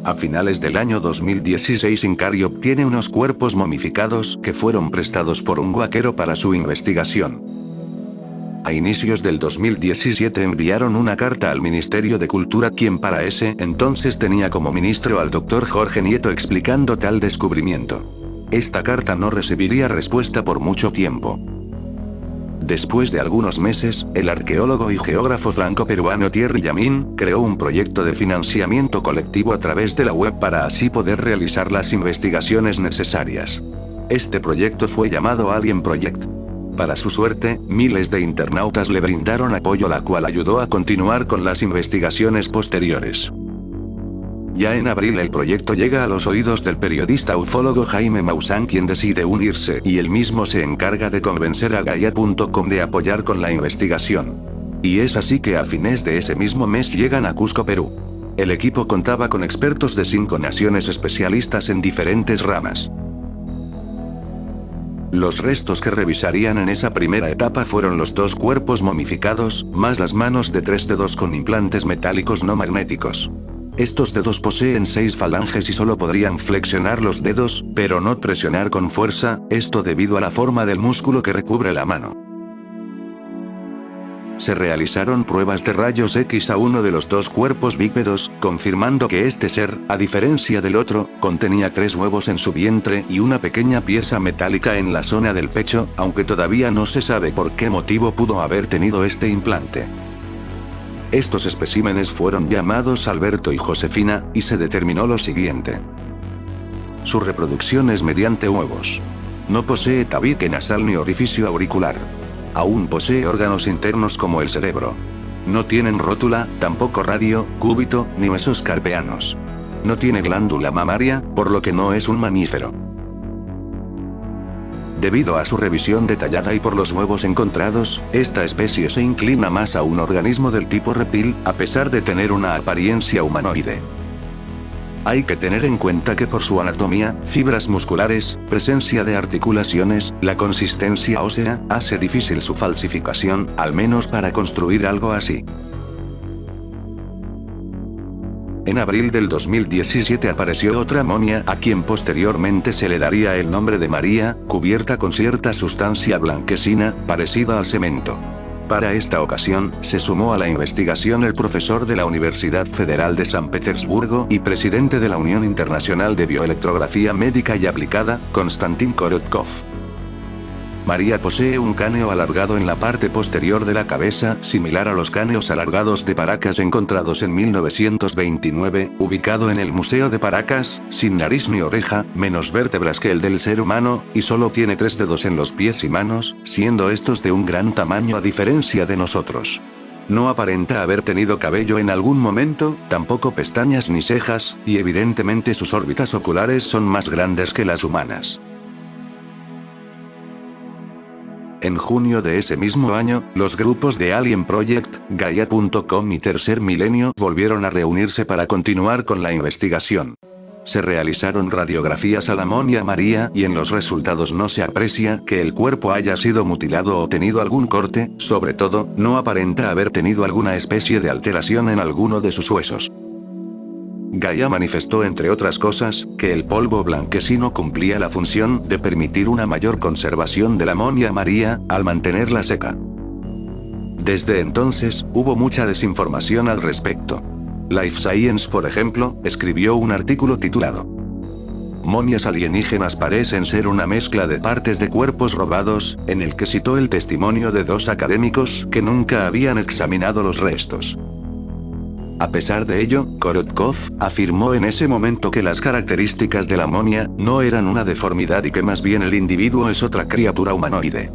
A finales del año 2016 Incari obtiene unos cuerpos momificados que fueron prestados por un huaquero para su investigación. A inicios del 2017 enviaron una carta al Ministerio de Cultura, quien para ese entonces tenía como ministro al Dr. Jorge Nieto, explicando tal descubrimiento. Esta carta no recibiría respuesta por mucho tiempo. Después de algunos meses, el arqueólogo y geógrafo franco-peruano Thierry Yamin creó un proyecto de financiamiento colectivo a través de la web para así poder realizar las investigaciones necesarias. Este proyecto fue llamado Alien Project. Para su suerte, miles de internautas le brindaron apoyo, la cual ayudó a continuar con las investigaciones posteriores. Ya en abril el proyecto llega a los oídos del periodista ufólogo Jaime Maussan, quien decide unirse, y él mismo se encarga de convencer a Gaia.com de apoyar con la investigación. Y es así que a fines de ese mismo mes llegan a Cusco, Perú. El equipo contaba con expertos de 5 naciones especialistas en diferentes ramas. Los restos que revisarían en esa primera etapa fueron los 2 cuerpos momificados, más las manos de 3 dedos con implantes metálicos no magnéticos. Estos dedos poseen 6 falanges y solo podrían flexionar los dedos, pero no presionar con fuerza, esto debido a la forma del músculo que recubre la mano. Se realizaron pruebas de rayos X a uno de los 2 cuerpos bípedos, confirmando que este ser, a diferencia del otro, contenía 3 huevos en su vientre y una pequeña pieza metálica en la zona del pecho, aunque todavía no se sabe por qué motivo pudo haber tenido este implante. Estos especímenes fueron llamados Alberto y Josefina, y se determinó lo siguiente. Su reproducción es mediante huevos. No posee tabique nasal ni orificio auricular. Aún posee órganos internos como el cerebro. No tienen rótula, tampoco radio, cúbito, ni huesos carpeanos. No tiene glándula mamaria, por lo que no es un mamífero. Debido a su revisión detallada y por los huevos encontrados, esta especie se inclina más a un organismo del tipo reptil, a pesar de tener una apariencia humanoide. Hay que tener en cuenta que por su anatomía, fibras musculares, presencia de articulaciones, la consistencia ósea, hace difícil su falsificación, al menos para construir algo así. En abril del 2017 apareció otra momia, a quien posteriormente se le daría el nombre de María, cubierta con cierta sustancia blanquecina, parecida al cemento. Para esta ocasión, se sumó a la investigación el profesor de la Universidad Federal de San Petersburgo y presidente de la Unión Internacional de Bioelectrografía Médica y Aplicada, Konstantin Korotkov. María posee un cráneo alargado en la parte posterior de la cabeza, similar a los cráneos alargados de Paracas encontrados en 1929, ubicado en el Museo de Paracas, sin nariz ni oreja, menos vértebras que el del ser humano, y solo tiene 3 dedos en los pies y manos, siendo estos de un gran tamaño a diferencia de nosotros. No aparenta haber tenido cabello en algún momento, tampoco pestañas ni cejas, y evidentemente sus órbitas oculares son más grandes que las humanas. En junio de ese mismo año, los grupos de Alien Project, Gaia.com y Tercer Milenio volvieron a reunirse para continuar con la investigación. Se realizaron radiografías a la momia María y en los resultados no se aprecia que el cuerpo haya sido mutilado o tenido algún corte, sobre todo, no aparenta haber tenido alguna especie de alteración en alguno de sus huesos. Gaia manifestó, entre otras cosas, que el polvo blanquecino cumplía la función de permitir una mayor conservación de la momia María, al mantenerla seca. Desde entonces, hubo mucha desinformación al respecto. Life Science, por ejemplo, escribió un artículo titulado "Momias alienígenas parecen ser una mezcla de partes de cuerpos robados", en el que citó el testimonio de 2 académicos que nunca habían examinado los restos. A pesar de ello, Korotkov afirmó en ese momento que las características de la momia no eran una deformidad y que más bien el individuo es otra criatura humanoide.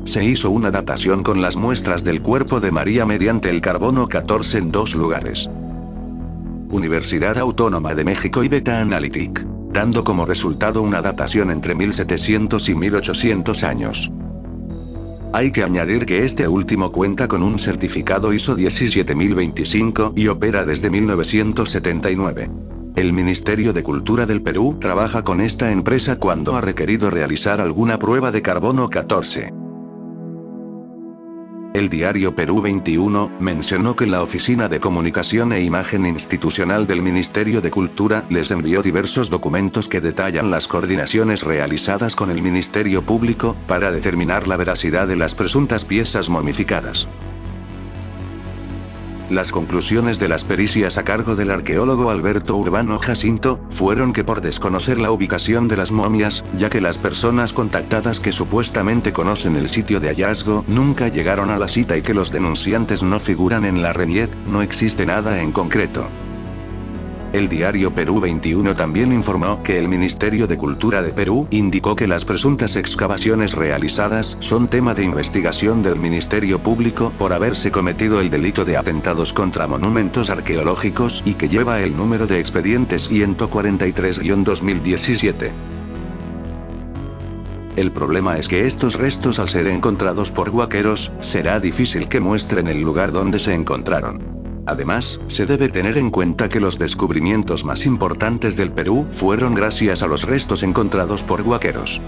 Se hizo una datación con las muestras del cuerpo de María mediante el carbono 14 en 2 lugares. Universidad Autónoma de México y Beta Analytic, dando como resultado una datación entre 1700 y 1800 años. Hay que añadir que este último cuenta con un certificado ISO 17025 y opera desde 1979. El Ministerio de Cultura del Perú trabaja con esta empresa cuando ha requerido realizar alguna prueba de carbono 14. El diario Perú 21 mencionó que la Oficina de Comunicación e Imagen Institucional del Ministerio de Cultura les envió diversos documentos que detallan las coordinaciones realizadas con el Ministerio Público para determinar la veracidad de las presuntas piezas momificadas. Las conclusiones de las pericias a cargo del arqueólogo Alberto Urbano Jacinto fueron que por desconocer la ubicación de las momias, ya que las personas contactadas que supuestamente conocen el sitio de hallazgo nunca llegaron a la cita y que los denunciantes no figuran en la RENIEC, no existe nada en concreto. El diario Perú 21 también informó que el Ministerio de Cultura de Perú indicó que las presuntas excavaciones realizadas son tema de investigación del Ministerio Público por haberse cometido el delito de atentados contra monumentos arqueológicos y que lleva el número de expedientes 143-2017. El problema es que estos restos, al ser encontrados por huaqueros, será difícil que muestren el lugar donde se encontraron. Además, se debe tener en cuenta que los descubrimientos más importantes del Perú fueron gracias a los restos encontrados por huaqueros.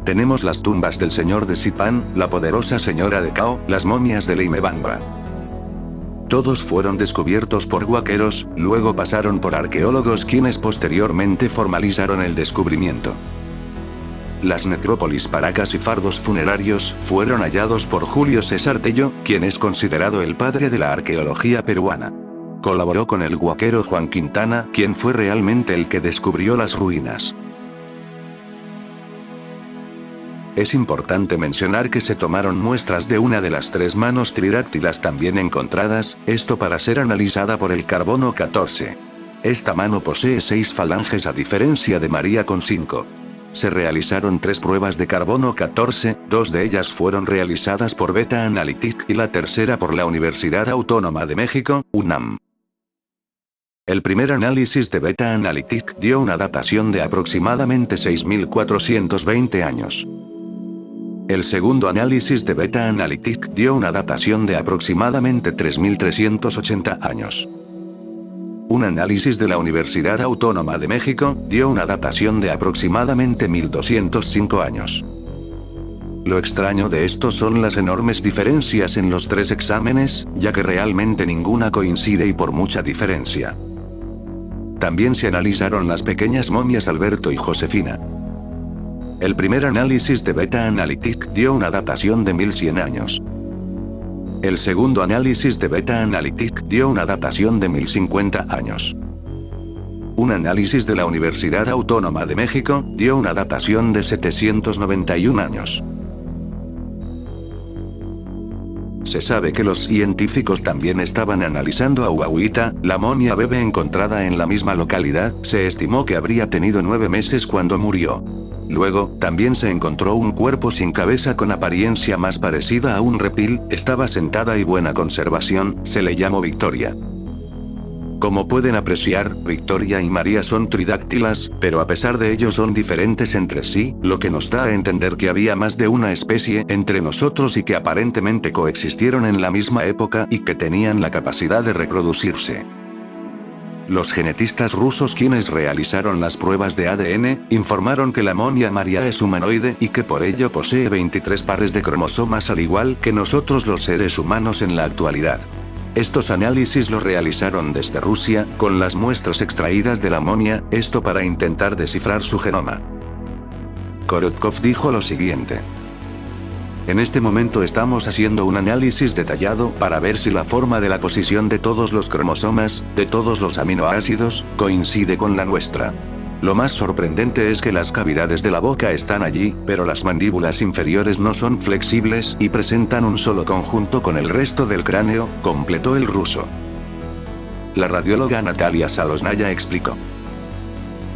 Tenemos las tumbas del señor de Sipán, la poderosa señora de Cao, las momias de Leimebamba. Todos fueron descubiertos por huaqueros, luego pasaron por arqueólogos quienes posteriormente formalizaron el descubrimiento. Las necrópolis Paracas y fardos funerarios fueron hallados por Julio César Tello, quien es considerado el padre de la arqueología peruana. Colaboró con el huaquero Juan Quintana, quien fue realmente el que descubrió las ruinas. Es importante mencionar que se tomaron muestras de una de las 3 manos tridáctilas también encontradas, esto para ser analizada por el carbono 14. Esta mano posee 6 falanges a diferencia de María con 5. Se realizaron 3 pruebas de carbono 14, 2 de ellas fueron realizadas por Beta Analytic y la tercera por la Universidad Autónoma de México, UNAM. El primer análisis de Beta Analytic dio una datación de aproximadamente 6.420 años. El segundo análisis de Beta Analytic dio una datación de aproximadamente 3.380 años. Un análisis de la Universidad Autónoma de México dio una datación de aproximadamente 1205 años. Lo extraño de esto son las enormes diferencias en los 3 exámenes, ya que realmente ninguna coincide y por mucha diferencia. También se analizaron las pequeñas momias Alberto y Josefina. El primer análisis de Beta Analytic dio una datación de 1100 años. El segundo análisis de Beta Analytic dio una datación de 1050 años. Un análisis de la Universidad Autónoma de México dio una datación de 791 años. Se sabe que los científicos también estaban analizando a Huahuita, la momia bebé encontrada en la misma localidad, se estimó que habría tenido 9 meses cuando murió. Luego, también se encontró un cuerpo sin cabeza con apariencia más parecida a un reptil, estaba sentada y buena conservación, se le llamó Victoria. Como pueden apreciar, Victoria y María son tridáctilas, pero a pesar de ello son diferentes entre sí, lo que nos da a entender que había más de una especie entre nosotros y que aparentemente coexistieron en la misma época y que tenían la capacidad de reproducirse. Los genetistas rusos quienes realizaron las pruebas de ADN, informaron que la momia María es humanoide y que por ello posee 23 pares de cromosomas al igual que nosotros los seres humanos en la actualidad. Estos análisis los realizaron desde Rusia, con las muestras extraídas de la momia, esto para intentar descifrar su genoma. Korotkov dijo lo siguiente. En este momento estamos haciendo un análisis detallado para ver si la forma de la posición de todos los cromosomas, de todos los aminoácidos, coincide con la nuestra. Lo más sorprendente es que las cavidades de la boca están allí, pero las mandíbulas inferiores no son flexibles y presentan un solo conjunto con el resto del cráneo, completó el ruso. La radióloga Natalia Salosnaya explicó.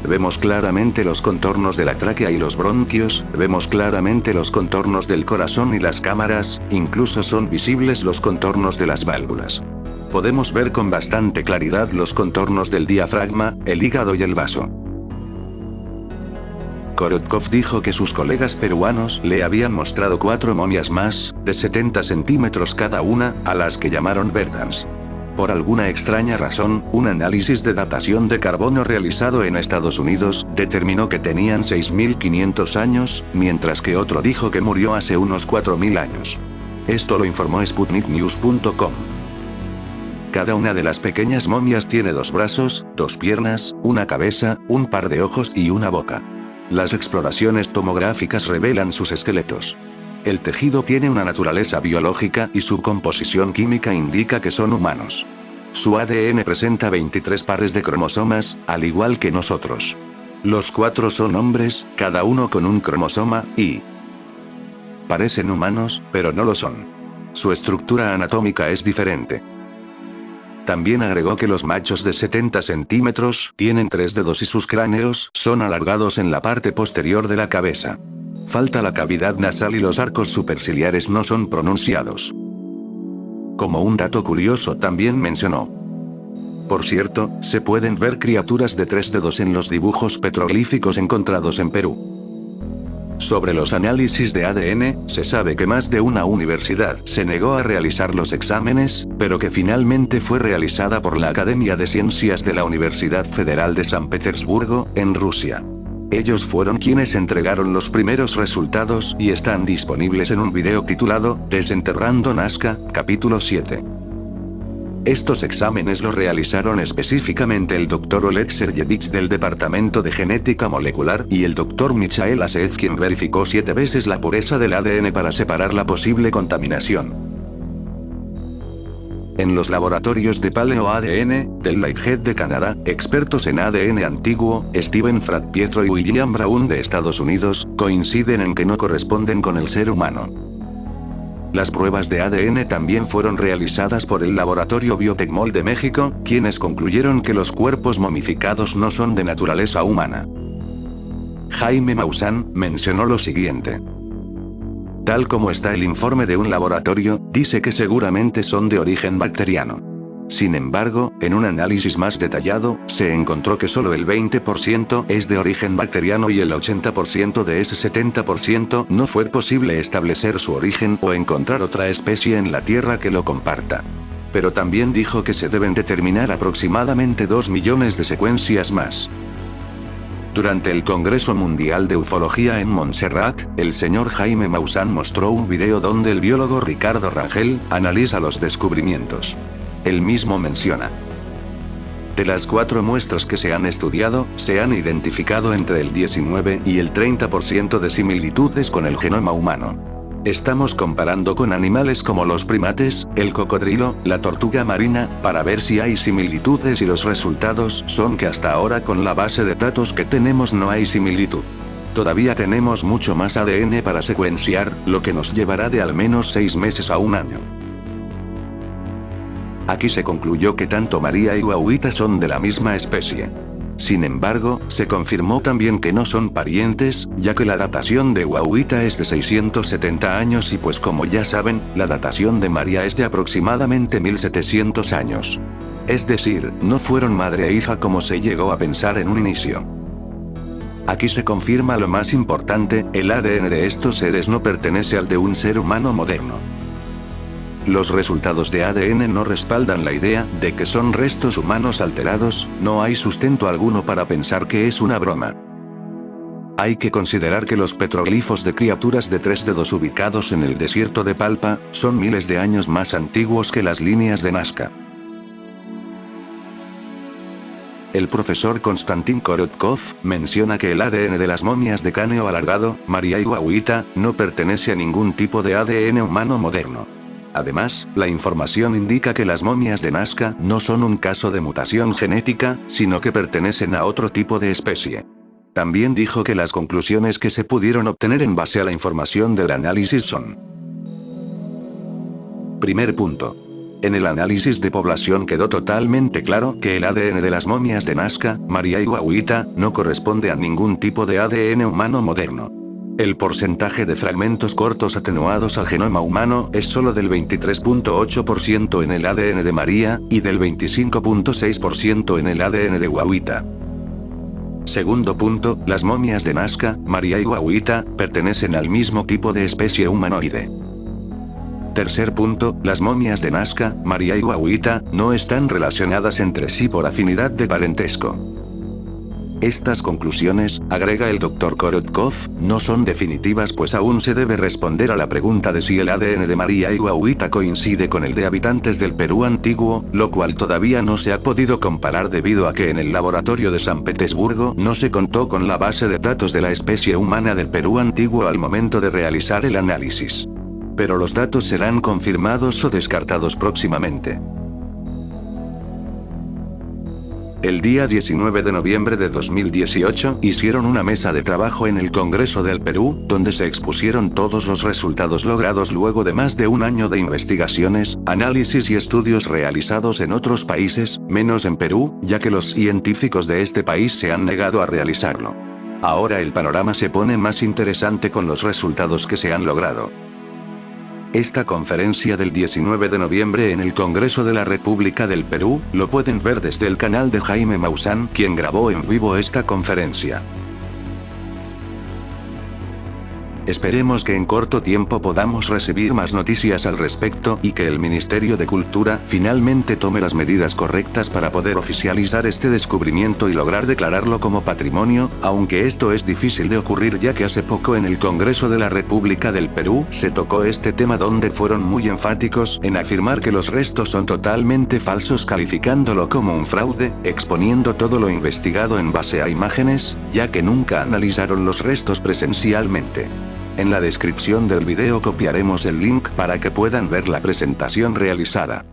Vemos claramente los contornos de la tráquea y los bronquios, vemos claramente los contornos del corazón y las cámaras, incluso son visibles los contornos de las válvulas. Podemos ver con bastante claridad los contornos del diafragma, el hígado y el vaso. Korotkov dijo que sus colegas peruanos le habían mostrado 4 momias más, de 70 centímetros cada una, a las que llamaron verdans. Por alguna extraña razón, un análisis de datación de carbono realizado en Estados Unidos, determinó que tenían 6.500 años, mientras que otro dijo que murió hace unos 4.000 años. Esto lo informó SputnikNews.com. Cada una de las pequeñas momias tiene 2 brazos, 2 piernas, una cabeza, un par de ojos y una boca. Las exploraciones tomográficas revelan sus esqueletos. El tejido tiene una naturaleza biológica y su composición química indica que son humanos. Su ADN presenta 23 pares de cromosomas, al igual que nosotros. Los 4 son hombres, cada uno con un cromosoma, y parecen humanos, pero no lo son. Su estructura anatómica es diferente. También agregó que los machos de 70 centímetros tienen 3 dedos y sus cráneos son alargados en la parte posterior de la cabeza. Falta la cavidad nasal y los arcos superciliares no son pronunciados. Como un dato curioso también mencionó: por cierto, se pueden ver criaturas de 3 dedos en los dibujos petroglíficos encontrados en Perú. Sobre los análisis de ADN, se sabe que más de una universidad se negó a realizar los exámenes, pero que finalmente fue realizada por la Academia de Ciencias de la Universidad Federal de San Petersburgo, en Rusia. Ellos fueron quienes entregaron los primeros resultados y están disponibles en un video titulado Desenterrando Nazca, capítulo 7. Estos exámenes los realizaron específicamente el Dr. Oleg Sergeyevich del Departamento de Genética Molecular y el Dr. Michael Aseev, quien verificó 7 veces la pureza del ADN para separar la posible contaminación. En los laboratorios de PaleoADN, del Lakehead de Canadá, expertos en ADN antiguo, Steven Fratt-Pietro y William Brown de Estados Unidos, coinciden en que no corresponden con el ser humano. Las pruebas de ADN también fueron realizadas por el laboratorio Biotecmol de México, quienes concluyeron que los cuerpos momificados no son de naturaleza humana. Jaime Maussan mencionó lo siguiente: tal como está el informe de un laboratorio, dice que seguramente son de origen bacteriano. Sin embargo, en un análisis más detallado, se encontró que solo el 20% es de origen bacteriano y el 80% de ese 70% no fue posible establecer su origen o encontrar otra especie en la Tierra que lo comparta. Pero también dijo que se deben determinar aproximadamente 2 millones de secuencias más. Durante el Congreso Mundial de Ufología en Montserrat, el señor Jaime Maussan mostró un video donde el biólogo Ricardo Rangel analiza los descubrimientos. Él mismo menciona: de las 4 muestras que se han estudiado, se han identificado entre el 19 y el 30% de similitudes con el genoma humano. Estamos comparando con animales como los primates, el cocodrilo, la tortuga marina, para ver si hay similitudes y los resultados son que hasta ahora con la base de datos que tenemos no hay similitud. Todavía tenemos mucho más ADN para secuenciar, lo que nos llevará de al menos 6 meses a 1 año. Aquí se concluyó que tanto María y Guauita son de la misma especie. Sin embargo, se confirmó también que no son parientes, ya que la datación de Guauita es de 670 años y pues como ya saben, la datación de María es de aproximadamente 1700 años. Es decir, no fueron madre e hija como se llegó a pensar en un inicio. Aquí se confirma lo más importante: el ADN de estos seres no pertenece al de un ser humano moderno. Los resultados de ADN no respaldan la idea de que son restos humanos alterados, no hay sustento alguno para pensar que es una broma. Hay que considerar que los petroglifos de criaturas de 3 dedos ubicados en el desierto de Palpa, son miles de años más antiguos que las líneas de Nazca. El profesor Konstantin Korotkov menciona que el ADN de las momias de cráneo alargado, María y Guauita, no pertenece a ningún tipo de ADN humano moderno. Además, la información indica que las momias de Nazca no son un caso de mutación genética, sino que pertenecen a otro tipo de especie. También dijo que las conclusiones que se pudieron obtener en base a la información del análisis son: primer punto. En el análisis de población quedó totalmente claro que el ADN de las momias de Nazca, María y Guauita, no corresponde a ningún tipo de ADN humano moderno. El porcentaje de fragmentos cortos atenuados al genoma humano es solo del 23.8% en el ADN de María, y del 25.6% en el ADN de Guauita. Segundo punto, las momias de Nazca, María y Guauita, pertenecen al mismo tipo de especie humanoide. Tercer punto, las momias de Nazca, María y Huahuita, no están relacionadas entre sí por afinidad de parentesco. Estas conclusiones, agrega el Dr. Korotkov, no son definitivas pues aún se debe responder a la pregunta de si el ADN de María y Huahuita coincide con el de habitantes del Perú antiguo, lo cual todavía no se ha podido comparar debido a que en el laboratorio de San Petersburgo no se contó con la base de datos de la especie humana del Perú antiguo al momento de realizar el análisis. Pero los datos serán confirmados o descartados próximamente. El día 19 de noviembre de 2018, hicieron una mesa de trabajo en el Congreso del Perú, donde se expusieron todos los resultados logrados luego de más de un año de investigaciones, análisis y estudios realizados en otros países, menos en Perú, ya que los científicos de este país se han negado a realizarlo. Ahora el panorama se pone más interesante con los resultados que se han logrado. Esta conferencia del 19 de noviembre en el Congreso de la República del Perú, lo pueden ver desde el canal de Jaime Maussan, quien grabó en vivo esta conferencia. Esperemos que en corto tiempo podamos recibir más noticias al respecto y que el Ministerio de Cultura finalmente tome las medidas correctas para poder oficializar este descubrimiento y lograr declararlo como patrimonio, aunque esto es difícil de ocurrir ya que hace poco en el Congreso de la República del Perú se tocó este tema donde fueron muy enfáticos en afirmar que los restos son totalmente falsos calificándolo como un fraude, exponiendo todo lo investigado en base a imágenes, ya que nunca analizaron los restos presencialmente. En la descripción del video copiaremos el link para que puedan ver la presentación realizada.